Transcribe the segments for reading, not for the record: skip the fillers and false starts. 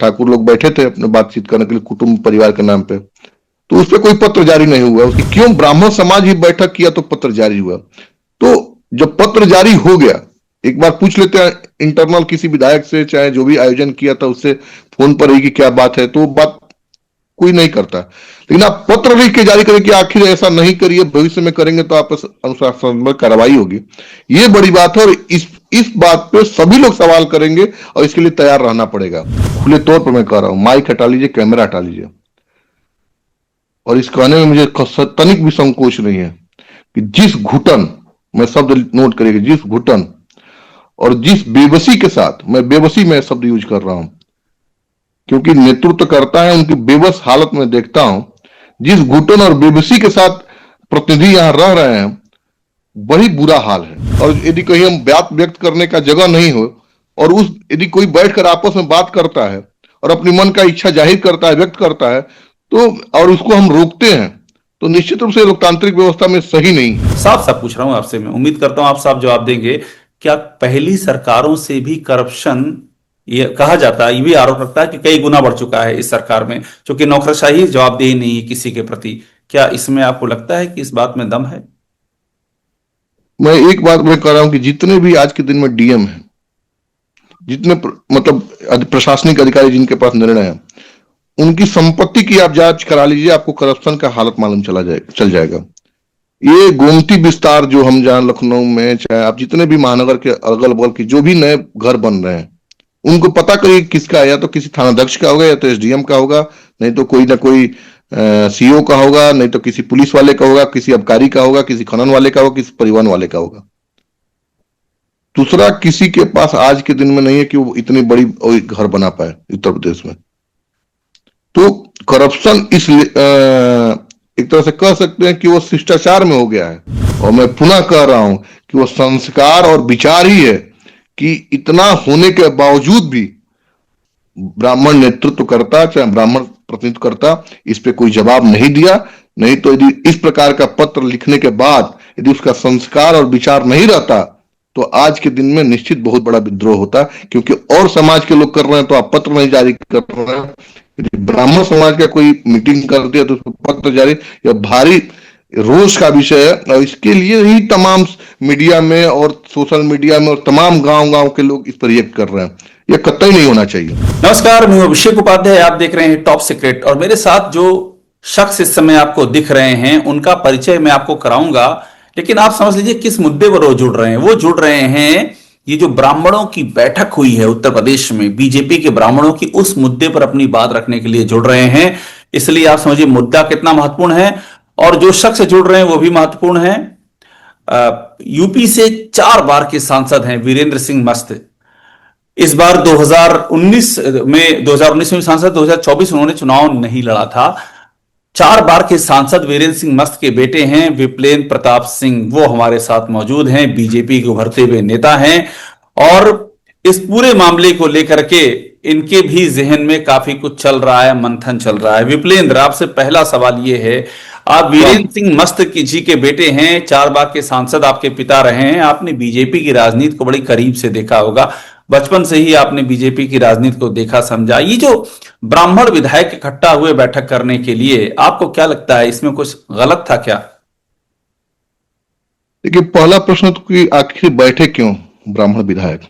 ठाकुर लोग बैठे थे अपने बातचीत करने के लिए कुटुंब परिवार के नाम पे, तो उस पर कोई पत्र जारी नहीं हुआ। उसकी क्यों ब्राह्मण समाज ही बैठक किया तो पत्र जारी हुआ। तो जब पत्र जारी हो गया, एक बार पूछ लेते हैं इंटरनल किसी विधायक से, चाहे जो भी आयोजन किया था उससे फोन पर ही कि क्या बात है, तो बात कोई नहीं करता। लेकिन आप पत्र लिख के जारी करें कि आखिर ऐसा नहीं करिए, भविष्य में करेंगे तो आप अनुशासनात्मक कार्रवाई होगी, ये बड़ी बात है। और इस बात पे सभी लोग सवाल करेंगे और इसके लिए तैयार रहना पड़ेगा। खुले तौर पर मैं कह रहा हूं, माइक हटा लीजिए, कैमरा हटा लीजिए, और इस कहने में मुझे तनिक भी संकोच नहीं है कि जिस घुटन, मैं शब्द नोट करिएगा, जिस घुटन और जिस बेबसी के साथ, मैं बेबसी में शब्द यूज कर रहा हूं क्योंकि नेतृत्व करता है, उनकी बेबस हालत में देखता हूं, जिस घुटन और बेबसी के साथ प्रतिनिधि यहां रह रहे हैं, बड़ी बुरा हाल है। और यदि कहीं हम बात व्यक्त करने का जगह नहीं हो, और उस यदि कोई बैठकर आपस में बात करता है और अपनी मन का इच्छा जाहिर करता है, व्यक्त करता है, तो और उसको हम रोकते हैं, तो निश्चित रूप से लोकतांत्रिक व्यवस्था में सही नहीं है। साफ साफ पूछ रहा हूं आपसे, मैं उम्मीद करता हूं आप साफ जवाब देंगे। क्या पहली सरकारों से भी करप्शन, ये कहा जाता है, ये भी आरोप लगता है कि कई गुना बढ़ चुका है इस सरकार में, क्योंकि नौकरशाही जवाबदेही नहीं है किसी के प्रति। क्या इसमें आपको लगता है कि इस बात में दम है? मैं एक बात मैं कह रहा हूं कि जितने भी आज के दिन में डीएम हैं, जितने मतलब प्रशासनिक अधिकारी जिनके पास निर्णय है, उनकी संपत्ति की आप जांच करा लीजिए, आपको करप्शन का हालत मालूम चल जाएगा। ये गोमती विस्तार जो हम जहां लखनऊ में, चाहे आप जितने भी महानगर के अगल बगल के जो भी नए घर बन रहे हैं, उनको पता करिए किसका है। या तो किसी थानाध्यक्ष का होगा, या तो एसडीएम का होगा, नहीं तो कोई ना कोई सीओ का होगा, नहीं तो किसी पुलिस वाले का होगा, किसी आबकारी का होगा, किसी खनन वाले का होगा, किसी परिवहन वाले का होगा। दूसरा किसी के पास आज के दिन में नहीं है कि वो इतनी बड़ी घर बना पाए उत्तर प्रदेश में। तो करप्शन एक तरह से कह सकते हैं कि वो शिष्टाचार में हो गया है। और मैं पुनः कह रहा हूं कि वो संस्कार और विचार ही है कि इतना होने के बावजूद भी ब्राह्मण नेतृत्व करता, चाहे ब्राह्मण प्रतिनिधित्व करता, इस पे कोई जवाब नहीं दिया। नहीं तो यदि इस प्रकार का पत्र लिखने के बाद यदि उसका संस्कार और विचार नहीं रहता, तो आज के दिन में निश्चित बहुत बड़ा विद्रोह होता। क्योंकि और समाज के लोग कर रहे हैं तो आप पत्र नहीं जारी कर रहे हैं, यदि ब्राह्मण समाज का कोई मीटिंग कर दिया तो उसको पत्र जारी, यह भारी रोष का विषय है। और इसके लिए ही तमाम मीडिया में और सोशल मीडिया में और तमाम गांव के लोग इस पर रिएक्ट कर रहे हैं। यह कतई नहीं होना चाहिए। नमस्कार, मैं अभिषेक उपाध्याय, आप देख रहे हैं टॉप सीक्रेट, और मेरे साथ जो शख्स इस समय आपको दिख रहे हैं उनका परिचय मैं आपको कराऊंगा, लेकिन आप समझ लीजिए किस मुद्दे पर वो जुड़ रहे हैं। वो जुड़ रहे हैं, ये जो ब्राह्मणों की बैठक हुई है उत्तर प्रदेश में, बीजेपी के ब्राह्मणों की, उस मुद्दे पर अपनी बात रखने के लिए जुड़ रहे हैं। इसलिए आप समझिए मुद्दा कितना महत्वपूर्ण है, और जो शख्स जुड़ रहे हैं वो भी महत्वपूर्ण है। यूपी से 4 बार के सांसद हैं वीरेंद्र सिंह मस्त। इस बार 2019 में सांसद, 2024 उन्होंने चुनाव नहीं लड़ा था। 4 बार के सांसद वीरेंद्र सिंह मस्त के बेटे हैं विप्लेंद्र प्रताप सिंह, वो हमारे साथ मौजूद हैं, बीजेपी के उभरते हुए नेता हैं। और इस पूरे मामले को लेकर के इनके भी जहन में काफी कुछ चल रहा है, मंथन चल रहा है। विप्लेंद्र, आपसे पहला सवाल ये है, आप वीरेंद्र सिंह मस्त की जी के बेटे हैं, 4 बार के सांसद आपके पिता रहे हैं, आपने बीजेपी की राजनीति को बड़ी करीब से देखा होगा, बचपन से ही आपने बीजेपी की राजनीति को देखा समझा। ये जो ब्राह्मण विधायक इकट्ठा हुए बैठक करने के लिए, आपको क्या लगता है इसमें कुछ गलत था क्या? देखिए, पहला प्रश्न तो कि आखिर बैठे क्यों ब्राह्मण विधायक।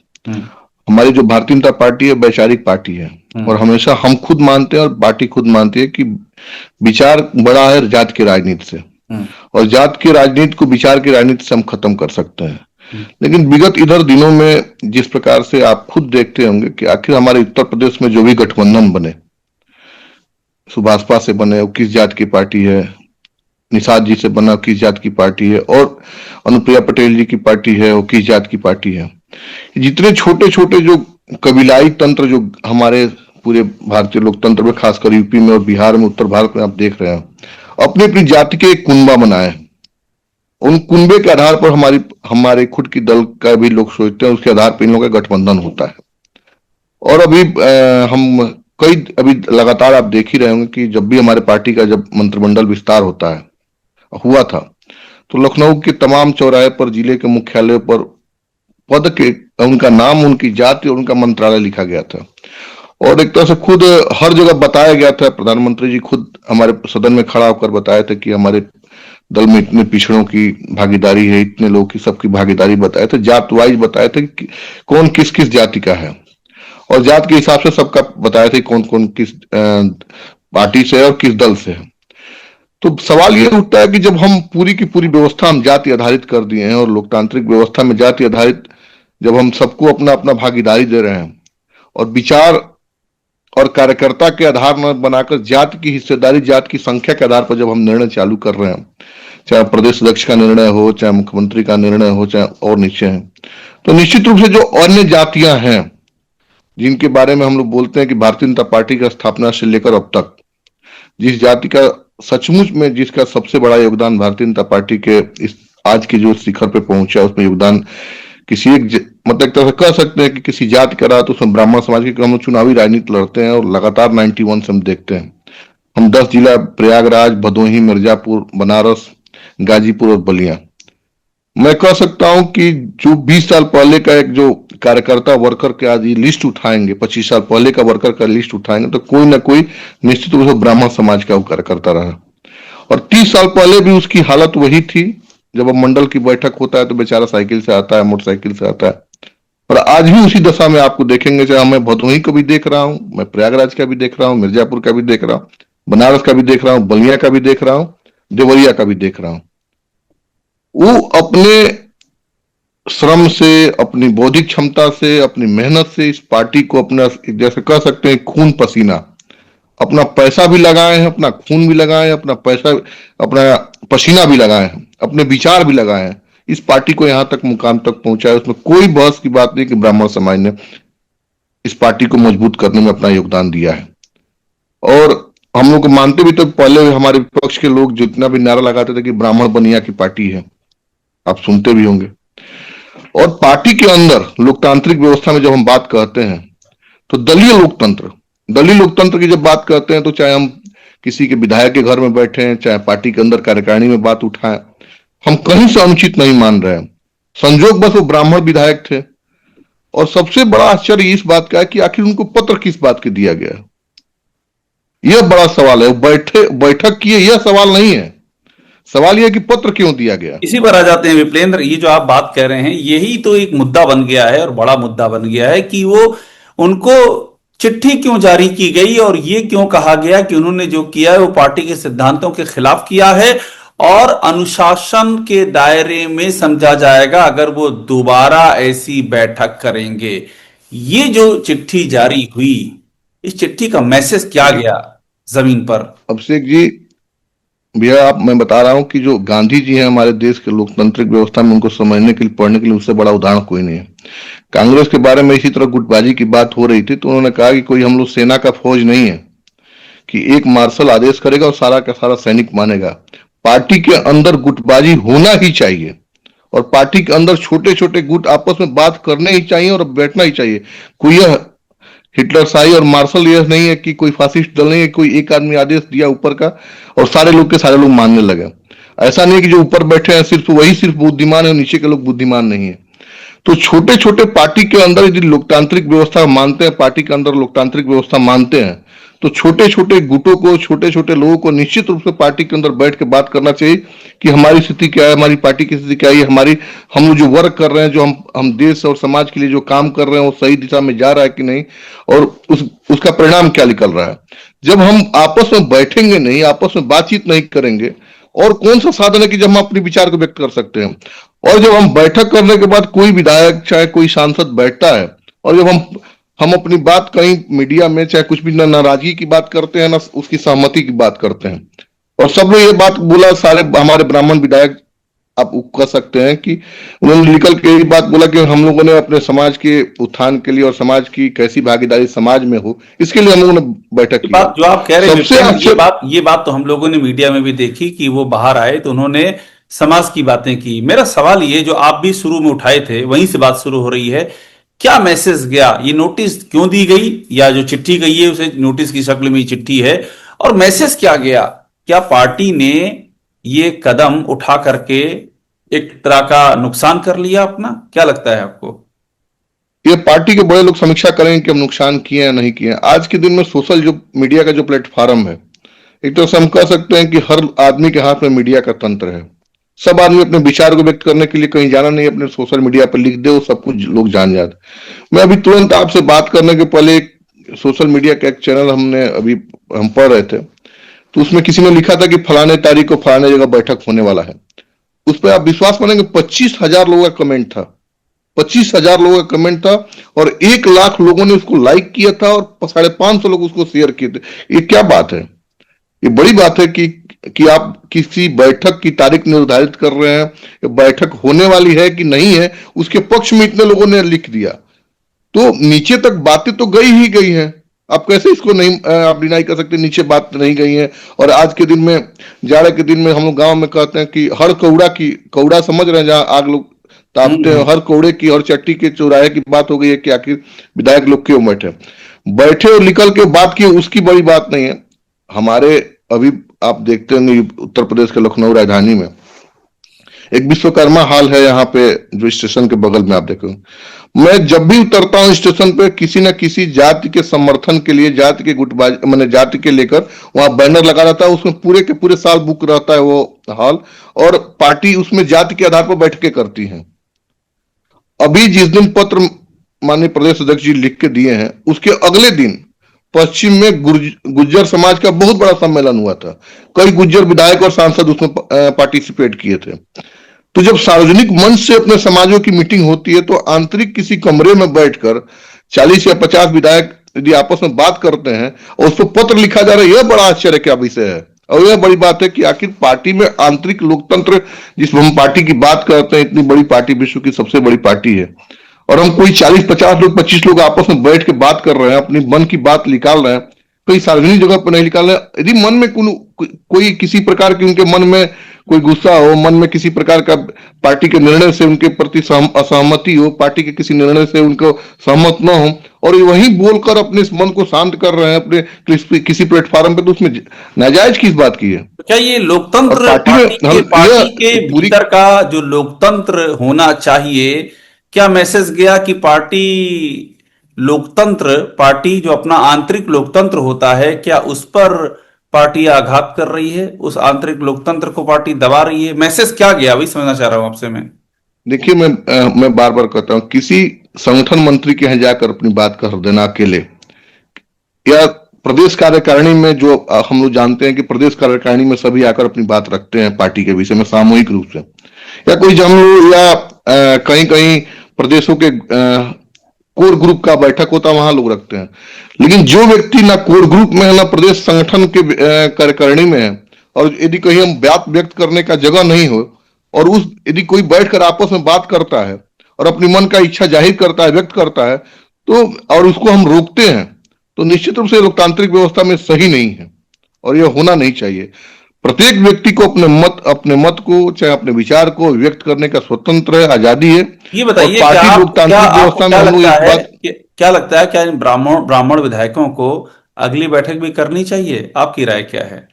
हमारी जो भारतीय जनता पार्टी है वैचारिक पार्टी है, और हमेशा हम खुद मानते हैं और पार्टी खुद मानती है कि विचार बड़ा है जात की राजनीति से, और जात की राजनीति को विचार की राजनीति से हम खत्म कर सकते हैं। लेकिन विगत इधर दिनों में जिस प्रकार से आप खुद देखते होंगे कि आखिर हमारे उत्तर प्रदेश में जो भी गठबंधन बने, सुभाषपा से बने वो किस जात की पार्टी है, निषाद जी से बना किस जात की पार्टी है, और अनुप्रिया पटेल जी की पार्टी है वो किस जात की पार्टी है। जितने छोटे छोटे जो कबीलाई तंत्र जो हमारे पूरे भारतीय लोकतंत्र में, खासकर यूपी में और बिहार में, उत्तर भारत में आप देख रहे हैं, अपनी अपनी जाति के एक कुनबा बनाए। उन कुनबे के आधार पर हमारे खुद की दल का भी लोग सोचते हैं, उसके आधार पर इन लोगों का गठबंधन होता है। और अभी हम अभी लगातार आप देख ही रहे होंगे कि जब भी हमारे पार्टी का जब मंत्रिमंडल विस्तार हुआ था, तो लखनऊ के तमाम चौराहे पर, जिले के मुख्यालय पर पद के उनका नाम, उनकी जाति और उनका मंत्रालय लिखा गया था। और एक तरह से खुद हर जगह बताया गया था, प्रधानमंत्री जी खुद हमारे सदन में खड़ा होकर बताए थे कि हमारे दल में इतने पिछड़ों की भागीदारी है, इतने लोग की सबकी भागीदारी बताए थे, जात वाइज बताए थे कि कौन किस किस जाति का है, और जात के हिसाब से सबका बताया था कौन कौन किस पार्टी से है और किस दल से है। तो सवाल ये उठता है कि जब हम पूरी की पूरी व्यवस्था हम जाति आधारित कर दिए हैं और लोकतांत्रिक व्यवस्था में जाति आधारित जब हम सबको अपना अपना भागीदारी दे रहे हैं और विचार और कार्यकर्ता के आधार न बनाकर जाति की हिस्सेदारी, जाति की संख्या के आधार पर जब हम निर्णय चालू कर रहे हैं, चाहे प्रदेश अध्यक्ष का निर्णय हो, चाहे मुख्यमंत्री का निर्णय हो, चाहे और निश्चय है, तो निश्चित रूप से जो अन्य जातियां हैं जिनके बारे में हम लोग बोलते हैं कि भारतीय जनता पार्टी का स्थापना से लेकर अब तक जिस जाति का सचमुच में जिसका सबसे बड़ा योगदान भारतीय जनता पार्टी के इस आज के जो शिखर पे पहुंचा उसमें योगदान किसी एक मतलब एक तरह से कह सकते हैं कि किसी जाति का रहा तो उसमें ब्राह्मण समाज की, हम लोग चुनावी राजनीति लड़ते हैं और लगातार 91 से हम देखते हैं, हम 10 जिला प्रयागराज, भदोही, मिर्जापुर, बनारस, गाजीपुर और बलिया, मैं कह सकता हूं कि जो 20 साल पहले का एक जो कार्यकर्ता वर्कर के आज लिस्ट उठाएंगे, 25 साल पहले का वर्कर का लिस्ट उठाएंगे तो कोई ना कोई निश्चित रूप से ब्राह्मण समाज का वो कार्यकर्ता रहा, और 30 साल पहले भी उसकी हालत वही थी। जब अब मंडल की बैठक होता है तो बेचारा साइकिल से आता है, मोटरसाइकिल से आता है, और आज भी उसी दशा में आपको देखेंगे, चाहे मैं भदोही को भी देख रहा हूं, मैं प्रयागराज का भी देख रहा हूं, मिर्जापुर का भी देख रहा हूं, बनारस का भी देख रहा हूं, बलिया का भी देख रहा हूं, देवरिया का भी देख रहा हूं, वो अपने श्रम से, अपनी बौद्धिक क्षमता से, अपनी मेहनत से इस पार्टी को अपना जैसे कह सकते हैं खून पसीना, अपना पैसा भी लगाए हैं, अपना खून भी लगाए हैं, अपना पैसा अपना पसीना भी लगाए हैं, अपने विचार भी लगाए हैं, इस पार्टी को यहां तक मुकाम तक पहुंचाया। उसमें कोई बहस की बात नहीं कि ब्राह्मण समाज ने इस पार्टी को मजबूत करने में अपना योगदान दिया है। और हम लोग मानते भी तो पहले हमारे विपक्ष के लोग जितना भी नारा लगाते थे कि ब्राह्मण बनिया की पार्टी है, आप सुनते भी होंगे। और पार्टी के अंदर लोकतांत्रिक व्यवस्था में जब हम बात करते हैं तो दलीय लोकतंत्र की जब बात करते हैं तो चाहे हम किसी के विधायक के घर में बैठे हैं, चाहे पार्टी के अंदर कार्यकारिणी में बात उठाएं, हम कहीं से अनुचित नहीं मान रहे हैं। संजोग बस वो ब्राह्मण विधायक थे, और सबसे बड़ा आश्चर्य इस बात का है कि आखिर उनको पत्र किस बात के दिया गया, यह बड़ा सवाल है। बैठक किए यह सवाल नहीं है, सवाल यह कि पत्र क्यों दिया गया। इसी पर आ जाते हैं विप्लेंद्र, ये जो आप बात कह रहे हैं यही तो एक मुद्दा बन गया है और बड़ा मुद्दा बन गया है कि वो उनको चिट्ठी क्यों जारी की गई और ये क्यों कहा गया कि उन्होंने जो किया है वो पार्टी के सिद्धांतों के खिलाफ किया है और अनुशासन के दायरे में समझा जाएगा अगर वो दोबारा ऐसी बैठक करेंगे। ये जो चिट्ठी जारी हुई, इस चिट्ठी का मैसेज क्या गया जमीन पर? अभिषेक जी, भैया आप मैं बता रहा हूं कि जो गांधी जी हैं हमारे देश के लोकतांत्रिक व्यवस्था में, उनको समझने के लिए, पढ़ने के लिए उससे बड़ा उदाहरण कोई नहीं है। कांग्रेस के बारे में इसी तरह गुटबाजी की बात हो रही थी तो उन्होंने कहा कि कोई हम लोग सेना का फौज नहीं है कि एक मार्शल आदेश करेगा और सारा का सारा सैनिक मानेगा। पार्टी के अंदर गुटबाजी होना ही चाहिए और पार्टी के अंदर छोटे छोटे गुट आपस में बात करने ही चाहिए और बैठना ही चाहिए। कोई यह हिटलर शाही और मार्शल यह नहीं है कि कोई फासिस्ट दल नहीं है, कोई एक आदमी आदेश दिया ऊपर का और सारे लोग के सारे लोग मानने लगे। ऐसा नहीं कि जो ऊपर बैठे हैं सिर्फ वही सिर्फ बुद्धिमान है, नीचे के लोग बुद्धिमान नहीं है। तो छोटे छोटे पार्टी के अंदर यदि लोकतांत्रिक व्यवस्था मानते हैं, पार्टी के अंदर लोकतांत्रिक व्यवस्था मानते हैं, तो छोटे छोटे गुटों को, छोटे छोटे लोगों को निश्चित रूप से पार्टी के अंदर बैठ के बात करना चाहिए कि हमारी स्थिति क्या है, हमारी पार्टी की स्थिति क्या है, हमारी हम लोग जो वर्क कर रहे हैं, जो हम देश और समाज के लिए जो काम कर रहे हैं वो सही दिशा में जा रहा है कि नहीं, और उसका परिणाम क्या निकल रहा है। जब हम आपस में बैठेंगे नहीं, आपस में बातचीत नहीं करेंगे, और कौन सा साधन है कि जब हम अपने विचार को व्यक्त कर सकते हैं। और जब हम बैठक करने के बाद कोई विधायक चाहे कोई सांसद बैठता है और जब हम अपनी बात कहीं मीडिया में चाहे कुछ भी, ना नाराजगी की बात करते हैं ना उसकी सहमति की बात करते हैं, और सब ने ये बात बोला, सारे हमारे ब्राह्मण विधायक आप कह सकते हैं कि उन्होंने निकल के ये बात बोला कि हम लोगों ने अपने समाज के उत्थान के लिए और समाज की कैसी भागीदारी समाज में हो, इसके लिए हम लोगों ने बैठक की। बात जो आप कह रहे हैं सबसे ये बात तो हम लोगों ने मीडिया में भी देखी कि वो बाहर आए तो उन्होंने समाज की बातें की। मेरा सवाल ये जो आप भी शुरू में उठाए थे वहीं से बात शुरू हो रही है, क्या मैसेज गया? ये नोटिस क्यों दी गई, या जो चिट्ठी गई है उसे नोटिस की शक्ल में चिट्ठी है, और मैसेज क्या गया? क्या पार्टी ने ये कदम उठा करके एक तरह का नुकसान कर लिया अपना? क्या लगता है आपको? ये पार्टी के बड़े लोग समीक्षा करेंगे कि हम नुकसान किए या नहीं किए। आज के दिन में सोशल जो मीडिया का जो प्लेटफॉर्म है, एक तो हम कह सकते हैं कि हर आदमी के हाथ में मीडिया का तंत्र है। सब आदमी अपने विचार को व्यक्त करने के लिए कहीं जाना नहीं, अपने सोशल मीडिया पर लिख दे, वो सब कुछ लोग जान जाते। मैं अभी तुरंत आपसे बात करने के पहले एक सोशल मीडिया का एक चैनल हम पढ़ रहे थे, तो उसमें किसी ने लिखा था कि फलाने तारीख को फलाने जगह बैठक होने वाला है। उस पर आप विश्वास मानेंगे 25,000 लोगों का कमेंट था। 25,000 लोगों का कमेंट था और 1 लाख लोगों ने उसको लाइक किया था और 550 लोग उसको शेयर किए थे। ये क्या बात है? ये बड़ी बात है कि आप किसी बैठक की तारीख निर्धारित कर रहे हैं, ये बैठक होने वाली है कि नहीं है, उसके पक्ष में इतने लोगों ने लिख दिया, तो नीचे तक बातें तो गई ही गई हैं। आप कैसे इसको नहीं आप डिनाई कर सकते? नीचे बात नहीं गई है। और आज के दिन में, जाड़े के दिन में, हम लोग गांव में कहते हैं कि हर कौड़ा समझ रहे हैं, जहां आग लोग तापते हैं, हर कौड़े की और चट्टी के चौराहे की बात हो गई है कि आखिर विधायक लोग क्यों बैठे और निकल के बात की, उसकी बड़ी बात नहीं है। हमारे अभी आप देखते होंगे उत्तर प्रदेश के लखनऊ राजधानी में एक विश्वकर्मा हॉल है, यहाँ पे जो स्टेशन के बगल में आप देखो। मैं जब भी उतरता हूँ स्टेशन पे, किसी न किसी जाति के समर्थन के लिए, जाति के गुटबाजी, मैंने जाति के लेकर वहां बैनर लगा रहता है। उसमें पूरे के पूरे साल बुक रहता है वो हॉल, और पार्टी उसमें जाति के आधार पर बैठकें करती है। अभी जिस दिन पत्र माननीय प्रदेश अध्यक्ष जी लिख के दिए हैं, उसके अगले दिन पश्चिम में गुज्जर समाज का बहुत बड़ा सम्मेलन हुआ था। कई गुज्जर विधायक और सांसद उसमें पार्टिसिपेट किए थे। तो जब सार्वजनिक मंच से अपने समाजों की मीटिंग होती है, तो आंतरिक किसी कमरे में बैठकर 40 या 50 विधायक यदि आपस में बात करते हैं और उस पर पत्र लिखा जा रहा है, यह बड़ा आश्चर्य का विषय है। और यह बड़ी बात है कि आखिर पार्टी में आंतरिक लोकतंत्र, जिस हम पार्टी की बात करते हैं, इतनी बड़ी पार्टी, विश्व की सबसे बड़ी पार्टी है, और हम कोई 40-50 लोग, 25 लोग आपस में बैठ के बात कर रहे हैं, अपनी मन की बात निकाल रहे हैं, कहीं सार्वजनिक जगह पर नहीं निकाल रहे हैं। यदि मन में कोई किसी प्रकार की, उनके मन में कोई गुस्सा हो, मन में किसी प्रकार का पार्टी के निर्णय से उनके प्रति असहमति हो, पार्टी के किसी निर्णय से उनको सहमत न हो, और वहीं बोलकर अपने इस मन को शांत कर रहे हैं अपने किसी प्लेटफॉर्म पे, तो उसमें नाजायज किस बात की है? क्या ये लोकतंत्र, पार्टी के भीतर का जो लोकतंत्र होना चाहिए, क्या मैसेज गया कि पार्टी जो अपना आंतरिक लोकतंत्र होता है, क्या उस पर पार्टी आघात कर रही है? उस आंतरिक लोकतंत्र को पार्टी दबा रही है? मैसेज क्या गया, वही समझना चाह रहा हूं आपसे मैं। देखिए, मैं बार बार कहता हूं, किसी संगठन मंत्री के यहाँ जाकर अपनी बात कर देना अकेले, या प्रदेश कार्यकारिणी में, जो हम लोग जानते हैं कि प्रदेश कार्यकारिणी में सभी आकर अपनी बात रखते हैं पार्टी के विषय में सामूहिक रूप से, या कोई जमलो, या कहीं कहीं प्रदेशों के कोर ग्रुप का बैठक होता है, वहां लोग रखते हैं। लेकिन जो व्यक्ति ना कोर ग्रुप में है, ना प्रदेश संगठन के कार्यकारिणी में है, और यदि कहीं हम बात व्यक्त करने का जगह नहीं हो, और यदि कोई बैठकर आपस में बात करता है और अपनी मन का इच्छा जाहिर करता है, व्यक्त करता है, तो और उसको हम रोकते हैं, तो निश्चित रूप से लोकतांत्रिक व्यवस्था में सही नहीं है, और यह होना नहीं चाहिए। प्रत्येक व्यक्ति को अपने मत को, चाहे अपने विचार को व्यक्त करने का स्वतंत्र है, आजादी है। ये बताइए, पार्टी लोकतांत्रिक व्यवस्था में क्या लगता है, क्या इन ब्राह्मण विधायकों को अगली बैठक भी करनी चाहिए? आपकी राय क्या है?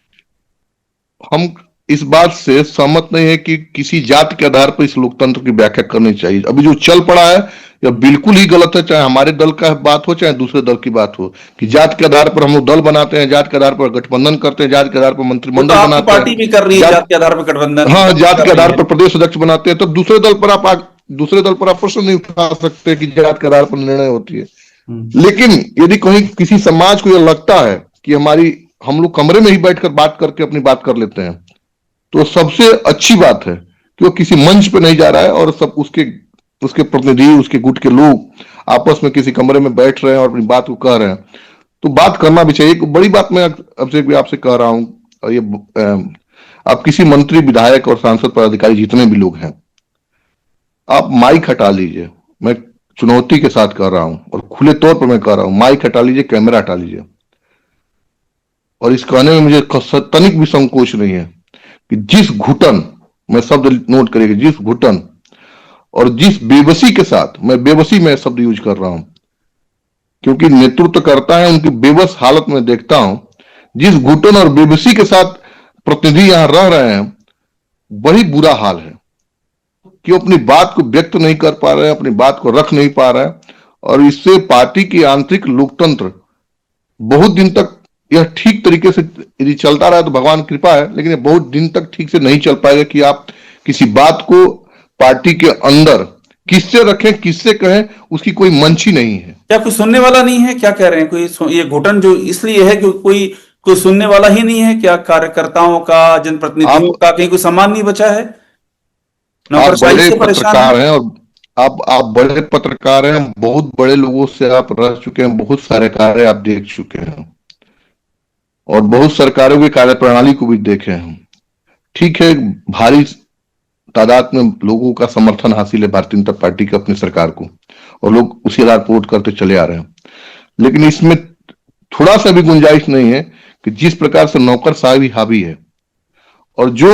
हम इस बात से सहमत नहीं है कि किसी जाति के आधार पर इस लोकतंत्र की व्याख्या करनी चाहिए। अभी जो चल पड़ा है यह बिल्कुल ही गलत है, चाहे हमारे दल का बात हो, चाहे दूसरे दल की बात हो, कि जाति के आधार पर हम लोग दल बनाते हैं, जाति के आधार पर गठबंधन करते हैं, जाति के आधार पर मंत्रिमंडल बनाते हैं। पार्टी भी कर रही है जाति के आधार पर गठबंधन। हाँ, जाति के आधार पर प्रदेश अध्यक्ष बनाते हैं। तो दूसरे दल पर आप प्रश्न नहीं उठा सकते कि जाति के आधार पर निर्णय होती है। लेकिन यदि कहीं किसी समाज को यह लगता है कि हम लोग कमरे में ही बैठकर बात करके अपनी बात कर लेते हैं, तो सबसे अच्छी बात है कि वो किसी मंच पे नहीं जा रहा है, और सब उसके प्रतिनिधि, उसके गुट के लोग आपस में किसी कमरे में बैठ रहे हैं और अपनी बात को कह रहे हैं, तो बात करना भी चाहिए। एक बड़ी बात मैं आपसे कह रहा हूं, और ये आप किसी मंत्री, विधायक और सांसद पदाधिकारी जितने भी लोग हैं, आप माइक हटा लीजिए। मैं चुनौती के साथ कह रहा हूं और खुले तौर पर मैं कह रहा हूं, माइक हटा लीजिए, कैमरा हटा लीजिए। और इस कहने में मुझे तनिक भी संकोच नहीं है कि जिस घुटन, मैं शब्द नोट करिएगा, जिस घुटन और जिस बेबसी के साथ, मैं बेबसी में शब्द यूज कर रहा हूं क्योंकि नेतृत्व करता है, उनकी बेबस हालत में देखता हूं, जिस घुटन और बेबसी के साथ प्रतिनिधि यहां रह रहे हैं, बड़ी बुरा हाल है कि वो अपनी बात को व्यक्त नहीं कर पा रहे हैं, अपनी बात को रख नहीं पा रहे हैं, और इससे पार्टी की आंतरिक लोकतंत्र बहुत दिन तक यह ठीक तरीके से यदि चलता रहा तो भगवान कृपा है, लेकिन ये बहुत दिन तक ठीक से नहीं चल पाएगा कि आप किसी बात को पार्टी के अंदर किससे रखें, किससे कहें, उसकी कोई मंच ही नहीं है। क्या कोई सुनने वाला नहीं है? क्या कह रहे हैं? ये घुटन जो इसलिए है कि कोई कोई सुनने वाला ही नहीं है क्या? कार्यकर्ताओं का, जनप्रतिनिधियों आप का कहीं कोई सम्मान नहीं बचा है? आप नौकरशाही बड़े से परेशान है? पत्रकार हैं, और आप बड़े पत्रकार हैं, बहुत बड़े लोगों से आप रह चुके हैं, बहुत सारे कार्य आप देख चुके हैं और बहुत सरकारों की कार्यप्रणाली को भी देखे हैं। ठीक है, भारी तादाद में लोगों का समर्थन हासिल है भारतीय जनता पार्टी की अपनी सरकार को, और लोग उसी आधार पर वोट करते चले आ रहे हैं, लेकिन इसमें थोड़ा सा भी गुंजाइश नहीं है कि जिस प्रकार से नौकरशाही हावी है, और जो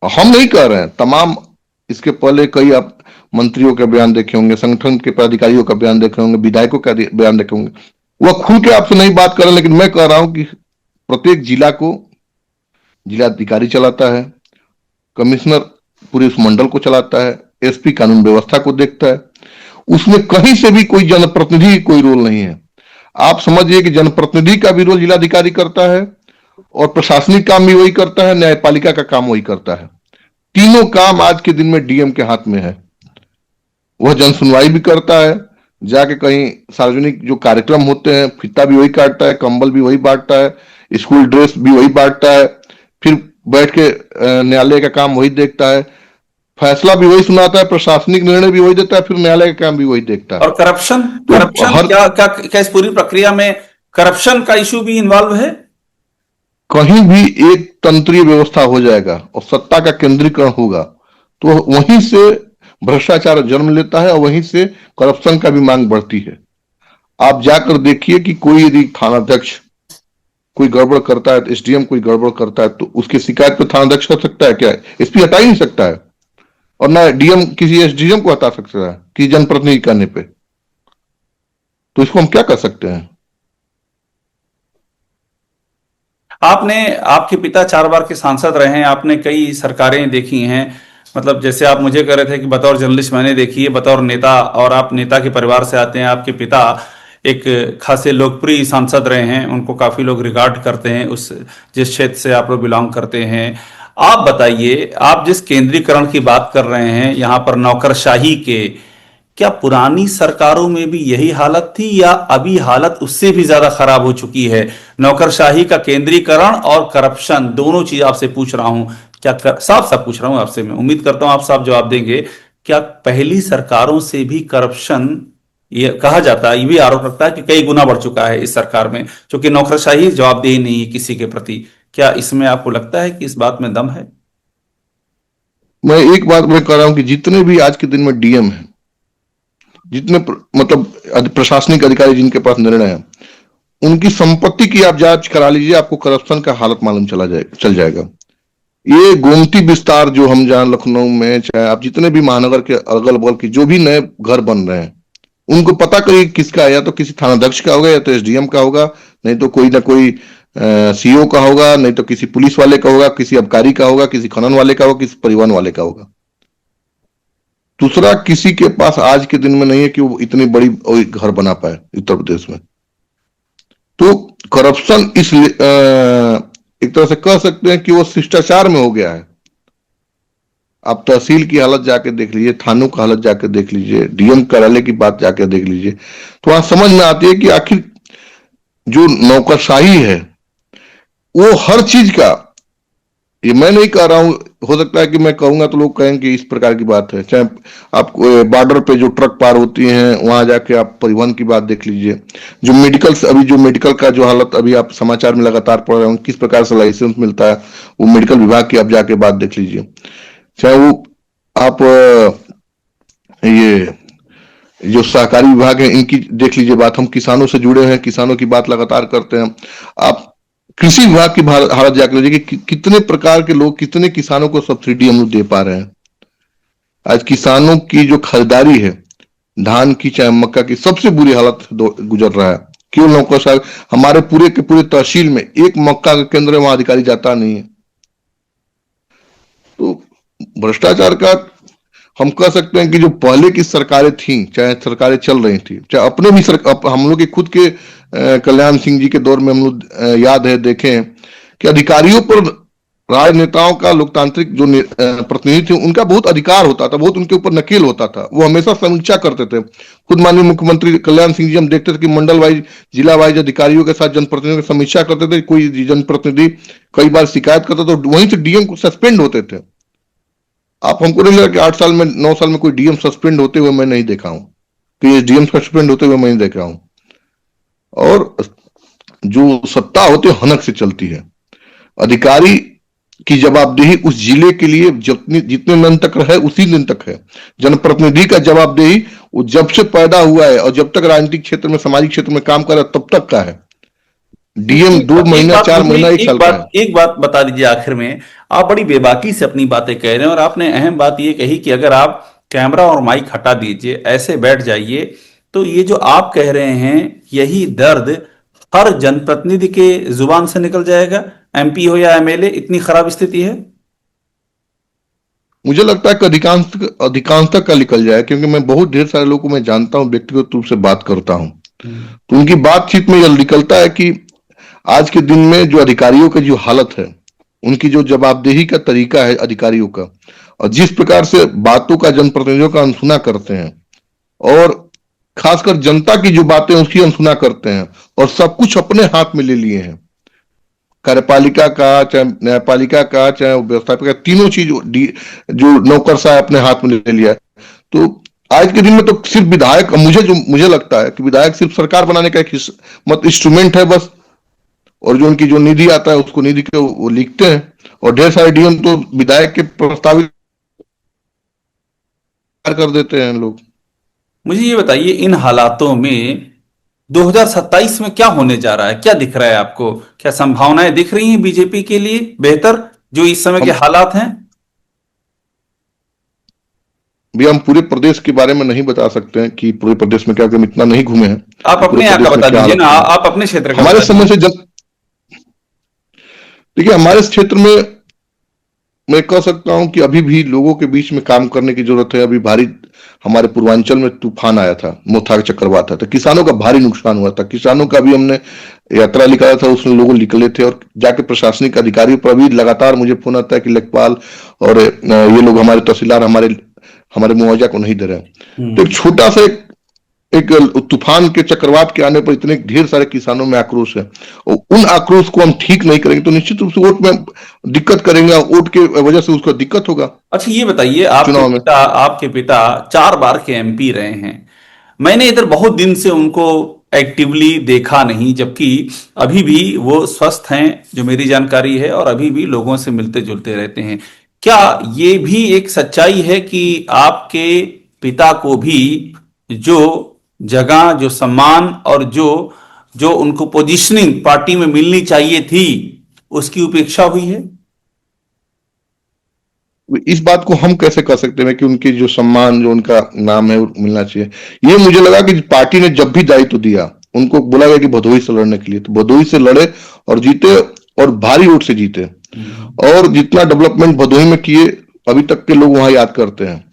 हम नहीं कह रहे हैं, तमाम इसके पहले कई आप मंत्रियों के बयान देखे होंगे, संगठन के पदाधिकारियों का बयान देखे होंगे, विधायकों का बयान देखे होंगे, वह खुल के आपसे नहीं बात कर रहे, लेकिन मैं कह रहा हूं कि प्रत्येक जिला को जिलाधिकारी चलाता है, कमिश्नर पूरे उस मंडल को चलाता है, एसपी कानून व्यवस्था को देखता है, उसमें कहीं से भी कोई जनप्रतिनिधि कोई रोल नहीं है। आप समझिए कि जनप्रतिनिधि का भी रोल जिलाधिकारी करता है, और प्रशासनिक काम भी वही करता है, न्यायपालिका का काम वही करता है। तीनों काम आज के दिन में डीएम के हाथ में है। वह जन सुनवाई भी करता है, जाके कहीं सार्वजनिक जो कार्यक्रम होते हैं फीता भी वही काटता है, कंबल भी वही बांटता है, स्कूल ड्रेस भी वही बांटता है, फिर बैठ के न्यायालय का काम वही देखता है, फैसला भी वही सुनाता है, प्रशासनिक निर्णय भी वही देता है, फिर न्यायालय का काम भी वही देखता है। और करप्शन तो करप्शन हर क्या इस पूरी प्रक्रिया में करप्शन का इशू भी इन्वॉल्व है? कहीं भी एक तंत्रीय व्यवस्था हो जाएगा और सत्ता का केंद्रीकरण होगा तो वहीं से भ्रष्टाचार जन्म लेता है, और वहीं से करप्शन का भी मांग बढ़ती है। आप जाकर देखिए कि कोई यदि थानाध्यक्ष कोई गड़बड़ करता है, तो एसडीएम कोई गड़बड़ करता है तो उसकी शिकायत पे थानाध्यक्ष कर सकता है क्या? एसपी हटा ही नहीं सकता है, और ना डीएम किसी एसडीएम को हटा सकता है कि जनप्रतिनिधि करने पे। तो इसको हम क्या कर सकते हैं? आपके पिता 4 बार के सांसद रहे हैं, आपने कई सरकारें देखी हैं। मतलब जैसे आप मुझे कह रहे थे कि बतौर जर्नलिस्ट मैंने देखी है, बतौर नेता, और आप नेता के परिवार से आते हैं, आपके पिता एक खासे लोकप्रिय सांसद रहे हैं, उनको काफी लोग रिगार्ड करते हैं उस जिस क्षेत्र से आप लोग बिलोंग करते हैं। आप बताइए, आप जिस केंद्रीकरण की बात कर रहे हैं यहाँ पर नौकरशाही के, क्या पुरानी सरकारों में भी यही हालत थी या अभी हालत उससे भी ज्यादा खराब हो चुकी है? नौकरशाही का केंद्रीकरण और करप्शन, दोनों चीज आपसे पूछ रहा हूं। साफ साफ पूछ रहा हूं आपसे, मैं उम्मीद करता हूं आप साफ जवाब देंगे। क्या पहली सरकारों से भी करप्शन, ये कहा जाता है, ये भी आरोप लगता है कि कई गुना बढ़ चुका है इस सरकार में, क्योंकि नौकरशाही जवाबदेही नहीं है किसी के प्रति? क्या इसमें आपको लगता है कि इस बात में दम है? मैं एक बात मैं कह रहा हूं कि जितने भी आज के दिन में डीएम है, जितने मतलब प्रशासनिक अधिकारी जिनके पास निर्णय है, उनकी संपत्ति की आप जांच करा लीजिए, आपको करप्शन का हालत मालूम चल जाएगा। ये गोमती विस्तार जो हम जहां लखनऊ में, चाहे आप जितने भी महानगर के अगल बगल के जो भी नए घर बन रहे हैं, उनको पता करिए किसका है, या तो किसी थानाध्यक्ष का होगा, या तो एसडीएम का होगा, नहीं तो कोई ना कोई सीओ का होगा, नहीं तो किसी पुलिस वाले का होगा, किसी आबकारी का होगा, किसी खनन वाले का होगा, किसी परिवहन वाले का होगा। दूसरा किसी के पास आज के दिन में नहीं है कि वो इतनी बड़ी घर बना पाए उत्तर प्रदेश में। तो करप्शन एक तरह से कह सकते हैं कि वो शिष्टाचार में हो गया है। आप तहसील की हालत जाके देख लीजिए, थानों की हालत जाके देख लीजिए, डीएम कार्यालय की बात जाके देख लीजिए, तो वहां समझ में आती है कि आखिर जो नौकरशाही है वो हर चीज का, ये मैं नहीं कह रहा हूं, हो सकता है कि मैं कहूंगा तो लोग कहेंगे कि इस प्रकार की बात है। चाहे आप बॉर्डर पे जो ट्रक पार होती हैं, वहां जाके आप परिवहन की बात देख लीजिए, जो मेडिकल का जो हालत अभी आप समाचार में लगातार पढ़ रहे हैं, किस प्रकार से लाइसेंस मिलता है, वो मेडिकल विभाग की आप जाके बात देख लीजिए। चाहे वो आप ये जो सहकारी विभाग है इनकी देख लीजिए बात, हम किसानों से जुड़े हैं, किसानों की बात लगातार करते हैं। आप कृषि विभाग की हालत जाकर लीजिए कि कितने प्रकार के लोग, कितने किसानों को सब्सिडी हम लोग दे पा रहे हैं। आज किसानों की जो खरीदारी है, धान की चाहे मक्का की, सबसे बुरी हालत गुजर रहा है। क्यों? नौकरशाही। हमारे पूरे के पूरे तहसील में एक मक्का का केंद्र है, वहां अधिकारी जाता नहीं है। तो भ्रष्टाचार का हम कह सकते हैं कि जो पहले की सरकारें थीं, चाहे सरकारें चल रही थी, चाहे अपने भी हम लोग के खुद के कल्याण सिंह जी के दौर में हम लोग याद है, देखे हैं कि अधिकारियों पर राजनेताओं का, लोकतांत्रिक जो प्रतिनिधि थे, उनका बहुत अधिकार होता था, बहुत उनके ऊपर नकेल होता था। वो हमेशा समीक्षा करते थे। खुद माननीय मुख्यमंत्री कल्याण सिंह जी, हम देखते थे कि मंडल वाइज, जिला वाइज अधिकारियों के साथ जनप्रतिनिधियों की समीक्षा करते थे। कोई जनप्रतिनिधि कई बार शिकायत करता तो वहीं से डीएम को सस्पेंड होते थे। आप हमको नहीं लगा कि 8 साल में, 9 साल में कोई डीएम सस्पेंड होते हुए मैं नहीं देखा हूं, कि डीएम सस्पेंड होते हुए मैं नहीं देखा हूं। और जो सत्ता होती है हनक से चलती है। अधिकारी की जवाबदेही उस जिले के लिए जितने जितने दिन तक है उसी दिन तक है। जनप्रतिनिधि का जवाबदेही वो जब से पैदा हुआ है और जब तक राजनीतिक क्षेत्र में, सामाजिक क्षेत्र में काम कर रहा है, तब तक का है। डीएम 2 महीना, 4 महीना, 1 साल का है। एक बात बता दीजिए आखिर में। आप बड़ी बेबाकी से अपनी बातें कह रहे हैं और आपने अहम बात ये कही कि अगर आप कैमरा और माइक हटा दीजिए, ऐसे बैठ जाइए, तो ये जो आप कह रहे हैं यही दर्द हर जनप्रतिनिधि के जुबान से निकल जाएगा, एमपी हो या एमएलए, इतनी खराब स्थिति है। मुझे लगता है कि अधिकांशतः का निकल जाए, क्योंकि मैं बहुत ढेर सारे लोगों को मैं जानता हूं, व्यक्तिगत रूप से बात करता हूं, तो उनकी बातचीत में यह निकलता है कि आज के दिन में जो अधिकारियों की जो हालत है, उनकी जो जवाबदेही का तरीका है अधिकारियों का, और जिस प्रकार से बातों का जनप्रतिनिधियों का अनसुना करते हैं, और खासकर जनता की जो बातें उसकी अनसुना करते हैं, और सब कुछ अपने हाथ में ले लिए हैं। कार्यपालिका का, चाहे न्यायपालिका का, चाहे व्यवस्थापिका, तीनों चीज जो नौकरशाह अपने हाथ में ले लिया। तो आज के दिन में तो सिर्फ विधायक, मुझे लगता है कि विधायक सिर्फ सरकार बनाने का एक इंस्ट्रूमेंट है बस। और जो उनकी जो निधि आता है उसको निधि के वो लिखते हैं, और ढेर सारे डीएम तो विधायक के प्रस्तावित कर देते हैं लोग। मुझे ये बताइए, इन हालातों में 2027 में क्या होने जा रहा है, क्या दिख रहा है आपको? क्या संभावनाएं दिख रही हैं बीजेपी के लिए बेहतर, जो इस समय के हालात हैं? भी हम पूरे प्रदेश के बारे में नहीं बता सकते हैं कि पूरे प्रदेश में क्या, हम इतना नहीं घूमे हैं। आप अपने यहाँ का बता दीजिए ना, आप अपने क्षेत्र का हमारे समय से देखिए, हमारे क्षेत्र में मैं कह सकता हूं कि अभी भी लोगों के बीच में काम करने की जरूरत है। अभी भारी, हमारे पूर्वांचल में तूफान आया था, मोथा चक्रवात था, तो किसानों का भारी नुकसान हुआ था। किसानों का भी हमने यात्रा निकाला था, उसमें लोग निकले थे, और जाके प्रशासनिक अधिकारियों पर भी लगातार मुझे फोन आता है कि लेखपाल और ये लोग, हमारे तहसीलदार हमारे मुआवजा को नहीं दे रहे हैं। तो एक छोटा सा एक तूफान के, चक्रवात के आने पर इतने ढेर सारे किसानों में आक्रोश है, और उन आक्रोश को हम ठीक नहीं करेंगे तो निश्चित रूप से वोट में दिक्कत करेंगे, और वोट के वजह से उसको दिक्कत होगा। अच्छा ये बताइए, आपके पिता 4 बार के एमपी रहे हैं। मैंने इधर बहुत दिन से उनको एक्टिवली देखा नहीं, जबकि अभी भी वो स्वस्थ हैं जो मेरी जानकारी है, और अभी भी लोगों से मिलते जुलते रहते हैं। क्या ये भी एक सच्चाई है कि आपके पिता को भी जो जगह, जो सम्मान और जो जो उनको पोजीशनिंग पार्टी में मिलनी चाहिए थी, उसकी उपेक्षा हुई है? इस बात को हम कैसे कर सकते हैं कि उनके जो सम्मान, जो उनका नाम है, मिलना चाहिए? ये मुझे लगा कि पार्टी ने जब भी दायित्व दिया, उनको बोला गया कि भदोही से लड़ने के लिए, तो भदोही से लड़े और जीते, और भारी वोट से जीते। और जितना डेवलपमेंट भदोही में किए, अभी तक के लोग वहां याद करते हैं।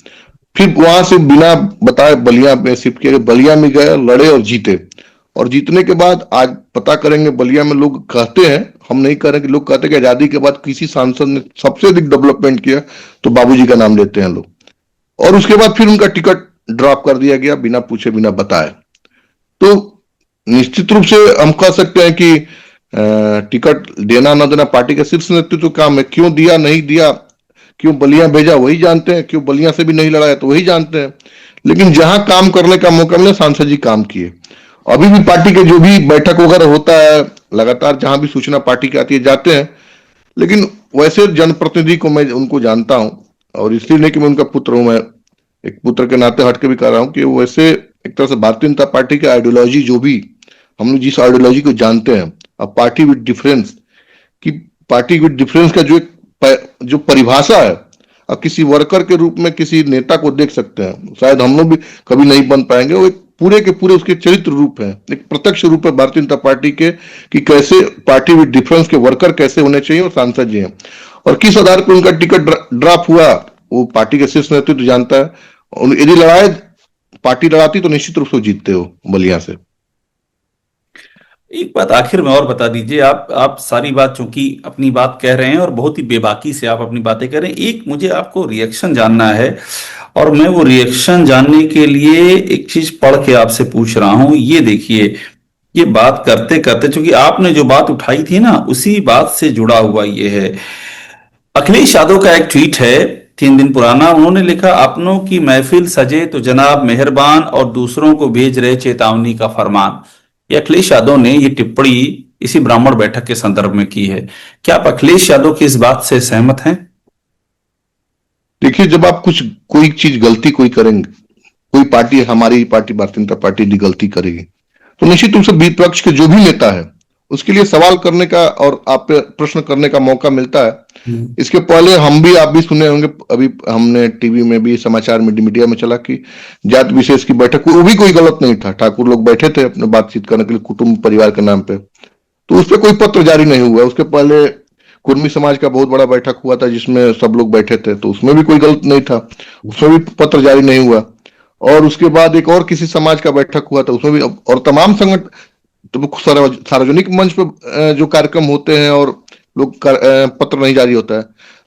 फिर वहां से बिना बताए बलिया में शिफ्ट किया, बलिया में गए, लड़े और जीते। और जीतने के बाद आज पता करेंगे, बलिया में लोग कहते हैं, हम नहीं कह रहे कि लोग कहते हैं कि आजादी के बाद किसी सांसद ने सबसे अधिक डेवलपमेंट किया, तो बाबूजी का नाम लेते हैं लोग। और उसके बाद फिर उनका टिकट ड्रॉप कर दिया गया, बिना पूछे, बिना बताए। तो निश्चित रूप से हम कह सकते हैं कि टिकट देना न देना पार्टी का शीर्ष नेतृत्व काम है। क्यों दिया, नहीं दिया, क्यों बलिया भेजा, वही जानते हैं। क्यों बलिया से भी नहीं लड़ाया, तो वही जानते हैं। लेकिन जहां काम करने का मौका मिला, सांसद जी काम किए। अभी भी पार्टी के जो भी बैठक वगैरह होता है, लगातार जहां भी सूचना पार्टी की आती है, जाते हैं। लेकिन वैसे जनप्रतिनिधि को मैं उनको जानता हूं, और इसलिए नहीं कि मैं उनका पुत्र हूं, मैं एक पुत्र के नाते हटके भी कह रहा हूं कि वैसे एक तरह से भारतीय जनता पार्टी की आइडियोलॉजी, जो भी हम लोग जिस आइडियोलॉजी को जानते हैं, अब पार्टी विद डिफरेंस, कि पार्टी विद डिफरेंस का जो परिभाषा है, अब किसी वर्कर के रूप में किसी नेता को देख सकते हैं, शायद हम लोग भी कभी नहीं बन पाएंगे। वो एक पूरे के पूरे उसके चरित्र रूप है, एक प्रत्यक्ष रूप है भारतीय जनता पार्टी के, कि कैसे पार्टी विद डिफरेंस के वर्कर कैसे होने चाहिए, और सांसद जी हैं। और किस आधार पर उनका टिकट ड्रॉप हुआ, वो पार्टी के शीर्ष नेतृत्व जानता है। और यदि लड़ाई पार्टी लड़ाती तो निश्चित रूप से जीतते हो बलिया से। एक बात आखिर में और बता दीजिए, आप सारी बात चूंकि अपनी बात कह रहे हैं और बहुत ही बेबाकी से आप अपनी बातें कह रहे हैं, एक मुझे आपको रिएक्शन जानना है और मैं वो रिएक्शन जानने के लिए एक चीज पढ़ के आपसे पूछ रहा हूं। ये देखिए, ये बात करते करते चूंकि आपने जो बात उठाई थी ना, उसी बात से जुड़ा हुआ ये है। अखिलेश यादव का एक ट्वीट है 3 दिन पुराना। उन्होंने लिखा, अपनों की महफिल सजे तो जनाब मेहरबान और दूसरों को भेज रहे चेतावनी का फरमान। ये अखिलेश यादव ने ये टिप्पणी इसी ब्राह्मण बैठक के संदर्भ में की है। क्या आप अखिलेश यादव की इस बात से सहमत हैं? देखिए, जब आप कोई चीज गलती कोई करेंगे, कोई पार्टी, हमारी पार्टी भारतीय जनता पार्टी यदि गलती करेगी तो निश्चित रूप से विपक्ष के जो भी नेता है उसके लिए सवाल करने का और आप पे प्रश्न करने का मौका मिलता है। इसके पहले हम भी, आप भी सुने होंगे, अभी हमने टीवी में भी, समाचार मीडिया में चला कि जात विशेष की बैठक, वो भी कोई गलत नहीं था। ठाकुर लोग बैठे थे अपने बातचीत करने के लिए कुटुंब परिवार के नाम पे, तो उस पर कोई पत्र जारी नहीं हुआ। उसके पहले कुर्मी समाज का बहुत बड़ा बैठक हुआ था जिसमें सब लोग बैठे थे, तो उसमें भी कोई गलत नहीं था, उसमें भी पत्र जारी नहीं हुआ। और उसके बाद एक और किसी समाज का बैठक हुआ था, उसमें भी, और तमाम संगठन, तो सार्वजनिक मंच पर जो कार्यक्रम होते हैं और लोग पत्र नहीं जारी होता है।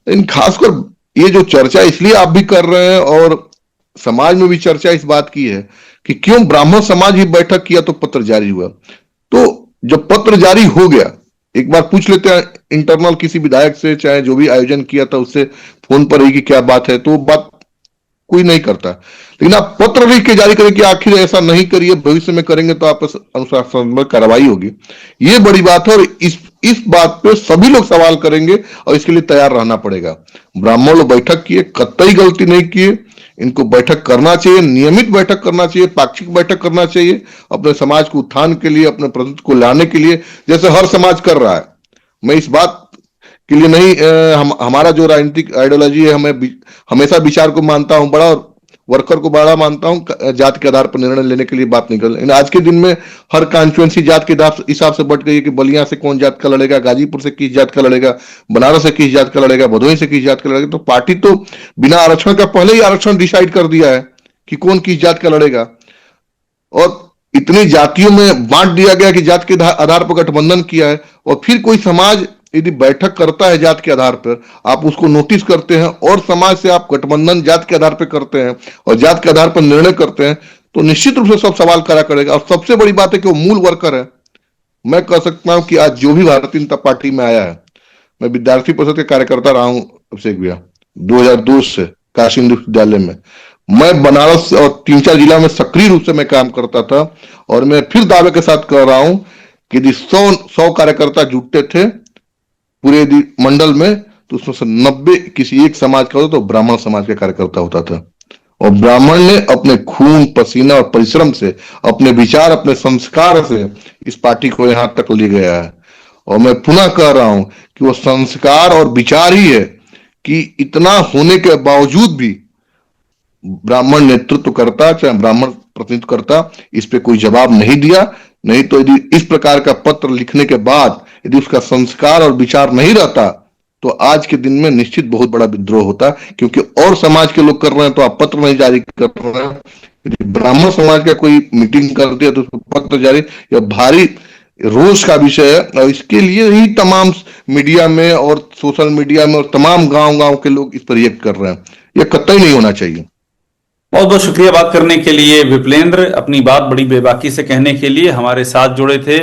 लेकिन खासकर ये जो चर्चा इसलिए आप भी कर रहे हैं और समाज में भी चर्चा इस बात की है कि क्यों ब्राह्मण समाज ही बैठक किया तो पत्र जारी हुआ। तो जब पत्र जारी हो गया, एक बार पूछ लेते हैं इंटरनल किसी विधायक से, चाहे जो भी आयोजन किया था उससे फोन पर ही कि क्या बात है, तो बात कोई नहीं करता। लेकिन आप पत्र लिख के जारी करें कि आखिर ऐसा नहीं करिए, भविष्य में करेंगे तो आप अनुशासनात्मक कार्रवाई होगी, ये बड़ी बात है। और इस बात पे सभी लोग सवाल करेंगे और इसके लिए तैयार रहना पड़ेगा। ब्राह्मण लोग बैठक किए, कतई गलती नहीं किए, इनको बैठक करना चाहिए, नियमित बैठक करना चाहिए, पाक्षिक बैठक करना चाहिए, अपने समाज को उत्थान के लिए, अपने प्रतिनिधित्व को लाने के लिए, जैसे हर समाज कर रहा है। मैं इस बात के लिए नहीं, हमारा जो राजनीतिक आइडियोलॉजी है, हमें हमेशा विचार को मानता हूं बड़ा और वर्कर को बड़ा मानता हूं, जात के आधार पर निर्णय लेने के लिए बात नहीं कर। लेकिन आज के दिन में हर कॉन्स्टिट्यूएंसी जात के हिसाब से बट गई है कि बलिया से कौन जात का लड़ेगा, गाजीपुर से किस जात का लड़ेगा, बनारस से किस जात का लड़ेगा, भदोही से किस जात का लड़ेगा। तो पार्टी तो बिना आरक्षण का पहले ही आरक्षण डिसाइड कर दिया है कि कौन किस जात का लड़ेगा। और इतनी जातियों में बांट दिया गया कि जात के आधार पर गठबंधन किया है। और फिर कोई समाज यदि बैठक करता है जात के आधार पर, आप उसको नोटिस करते हैं और समाज से आप गठबंधन जात के आधार पर करते हैं और जात के आधार पर निर्णय करते हैं, तो निश्चित रूप से सब सवाल करा करेगा। और सबसे बड़ी बात है कि वो मूल वर्कर है। मैं कह सकता हूं कि आज जो भी भारतीय जनता पार्टी में आया है, मैं विद्यार्थी परिषद के कार्यकर्ता रहा हूं अभिषेक भैया 2002 से काशी हिंदू विद्यालय में। मैं बनारस और 3-4 जिला में सक्रिय रूप से मैं काम करता था और मैं फिर दावे के साथ कह रहा हूं कि यदि 100 कार्यकर्ता जुटते थे पूरे मंडल में, तो उसमें से 90 किसी एक समाज का होता तो ब्राह्मण समाज का कार्यकर्ता होता था। और ब्राह्मण ने अपने खून पसीना और परिश्रम से, अपने विचार, अपने संस्कार से इस पार्टी को यहां तक ले गया है। और मैं पुनः कह रहा हूं कि वो संस्कार और विचार ही है कि इतना होने के बावजूद भी ब्राह्मण नेतृत्व करता, चाहे ब्राह्मण प्रतिनिधित्व करता, इस पे कोई जवाब नहीं दिया। नहीं तो यदि इस प्रकार का पत्र लिखने के बाद यदि उसका संस्कार और विचार नहीं रहता तो आज के दिन में निश्चित बहुत बड़ा विद्रोह होता। क्योंकि और समाज के लोग कर रहे हैं तो आप पत्र नहीं जारी कर रहे हैं। यदि ब्राह्मण समाज का कोई मीटिंग कर दिया तो उसको पत्र जारी, यह भारी रोष का विषय है। और इसके लिए ही तमाम मीडिया में और सोशल मीडिया में और तमाम गांव के लोग इस पर रिएक्ट कर रहे हैं। यह कतई नहीं होना चाहिए। बहुत बहुत शुक्रिया बात करने के लिए विप्लेंद्र। अपनी बात बड़ी बेबाकी से कहने के लिए हमारे साथ जुड़े थे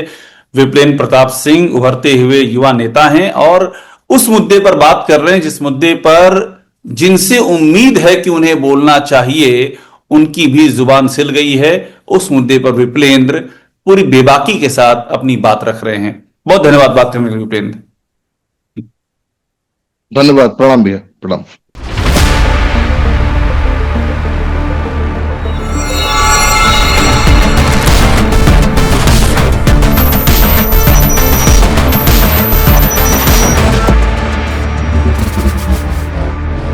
विप्लेंद्र प्रताप सिंह, उभरते हुए युवा नेता हैं और उस मुद्दे पर बात कर रहे हैं जिस मुद्दे पर जिनसे उम्मीद है कि उन्हें बोलना चाहिए उनकी भी जुबान सिल गई है। उस मुद्दे पर विप्लेंद्र पूरी बेबाकी के साथ अपनी बात रख रहे हैं। बहुत धन्यवाद बात करने के लिए विप्लेंद्र। धन्यवाद, प्रणाम भैया, प्रणाम।